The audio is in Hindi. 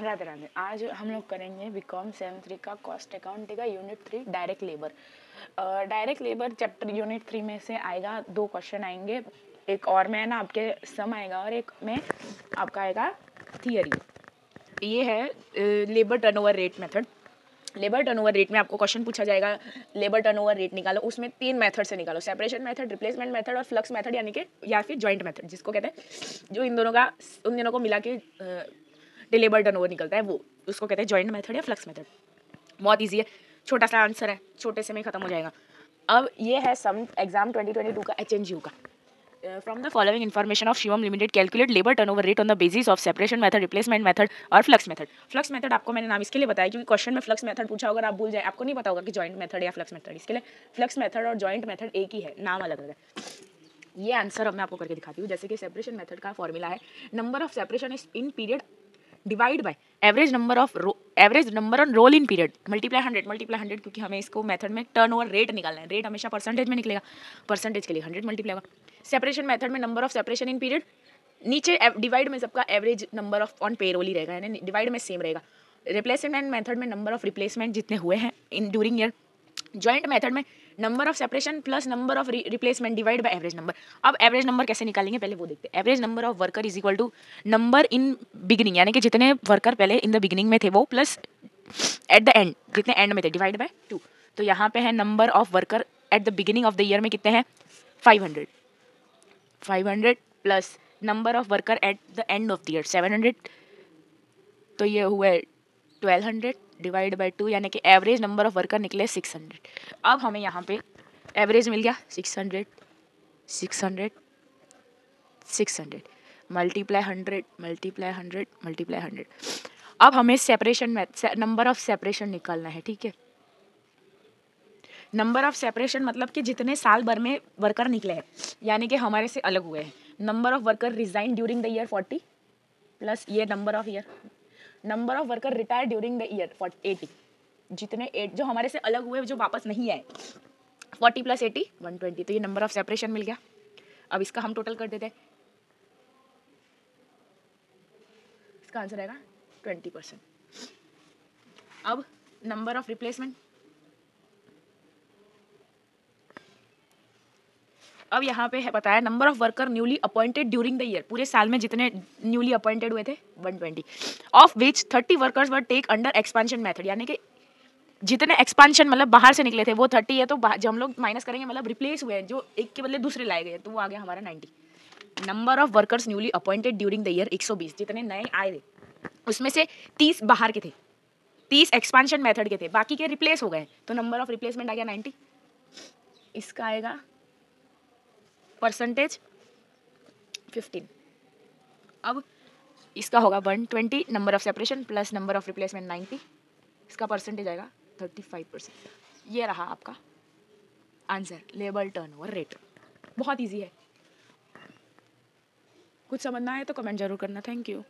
राधे राधे। आज हम लोग करेंगे बीकॉम सेम 3 का कॉस्ट अकाउंटिंग का unit 3 direct labour. Direct labour chapter unit 3 में से आएगा 2 क्वेश्चन आएंगे, एक और में ना आपके सम आएगा और एक में आपका आएगा थियरी। ये है labour turnover rate method. Labour turnover rate में आपको क्वेश्चन पूछा जाएगा लेबर टर्नओवर रेट निकालो, उसमें 3 मेथड से निकालो, सेपरेशन मेथड, रिप्लेसमेंट मेथड और फ्लक्स मेथड, यानी कि या फिर जॉइंट मेथड जिसको कहते हैं, जो उन दोनों को मिला के लेबर टर्नओवर निकलता है, वो उसको कहते हैं जॉइंट मेथड या फ्लक्स मेथड। बहुत ईजी है, छोटा सा आंसर है, छोटे से में खत्म हो जाएगा। अब ये है सम एग्जाम 2022 का HNGU का। From the following information of Shivam limited calculate labour turnover rate on the basis of separation method, replacement method और फ्लक्स मेथड। फ्लक्स मेथड आपको मैंने नाम इसके लिए बताया क्योंकि क्वेश्चन में फ्लक्स मेथड पूछा होगा, आप भूल जाए, आपको नहीं पता होगा कि जॉइंट मेथड या फ्लक्स मेथड, इसके लिए फ्लक्स मेथड और जॉइंट मेथड एक ही है, नाम अलग अलग है। ये आंसर अब मैं आपको करके दिखाती हूँ। जैसे कि सेपरेशन मेथड का फॉर्मूला है number of separation is in period divide by average number on roll in period multiply 100 क्योंकि हमें इसको मेथड में टर्नओवर रेट निकालना है। रेट हमेशा परसेंटेज में निकलेगा, परसेंटेज के लिए 100 मल्टीप्लाई होगा। सेपरेशन मेथड में number of separation in period, नीचे डिवाइड में सबका average number of on payroll ही रहेगा, यानी डिवाइड में सेम रहेगा। रिप्लेसमेंट मेथड में नंबर ऑफ रिप्लेसमेंट जितने हुए हैं in during year. Joint method में number of separation plus number of replacement divide by average number. अब एवरेज नंबर कैसे निकालेंगे पहले वो देखते हैं। Average number of worker is equal to number in beginning, यानी कि जितने वर्कर पहले इन द बिगिनिंग में थे वो प्लस एट द एंड जितने एंड में थे डिवाइड बाय 2। तो यहाँ पे है number of worker at the beginning of the year में कितने हैं 500 plus number of worker at the end of the year 700, तो ये हुए 1200 डिवाइड बाय 2, यानी कि एवरेज नंबर ऑफ वर्कर निकले 600। अब हमें यहाँ पे एवरेज मिल गया 600 मल्टीप्लाई 100 मल्टीप्लाई 100 मल्टीप्लाई 100। अब हमें सेपरेशन में नंबर ऑफ सेपरेशन निकालना है, ठीक है। नंबर ऑफ सेपरेशन मतलब कि जितने साल भर में वर्कर निकले हैं, यानी कि हमारे से अलग हुए हैं। Number of worker resign during the year 40 plus ये number of year, number of worker retire during the year 80, जितने 8 जो हमारे से अलग हुए जो वापस नहीं आए, 40 प्लस 80 120, तो ये नंबर ऑफ सेपरेशन मिल गया। अब इसका हम टोटल कर देते हैं, इसका आंसर आएगा 20%। अब नंबर ऑफ रिप्लेसमेंट, अब यहाँ पे है बताया number of worker newly appointed during the year, पूरे साल में जितने न्यूली अपॉइंटेड हुए थे 120, of which 30 workers were take under expansion method, यानी कि जितने एक्सपेंशन मतलब बाहर से निकले थे वो 30 है, तो जो हम लोग माइनस करेंगे मतलब रिप्लेस हुए हैं, जो एक के बदले दूसरे लाए गए, तो वो आ गया हमारा 90। Number of workers newly appointed during the year 120, जितने नए आए थे उसमें से 30 बाहर के थे, 30 एक्सपेंशन मेथड के थे, बाकी के रिप्लेस हो गए, तो नंबर ऑफ रिप्लेसमेंट आ गया 90। इसका आएगा परसेंटेज 15। अब इसका होगा 120 number of separation plus number of replacement 90, इसका परसेंटेज आएगा 35%। ये रहा आपका आंसर लेबर टर्नओवर रेट। बहुत इजी है, कुछ समझना है तो कमेंट जरूर करना। Thank you.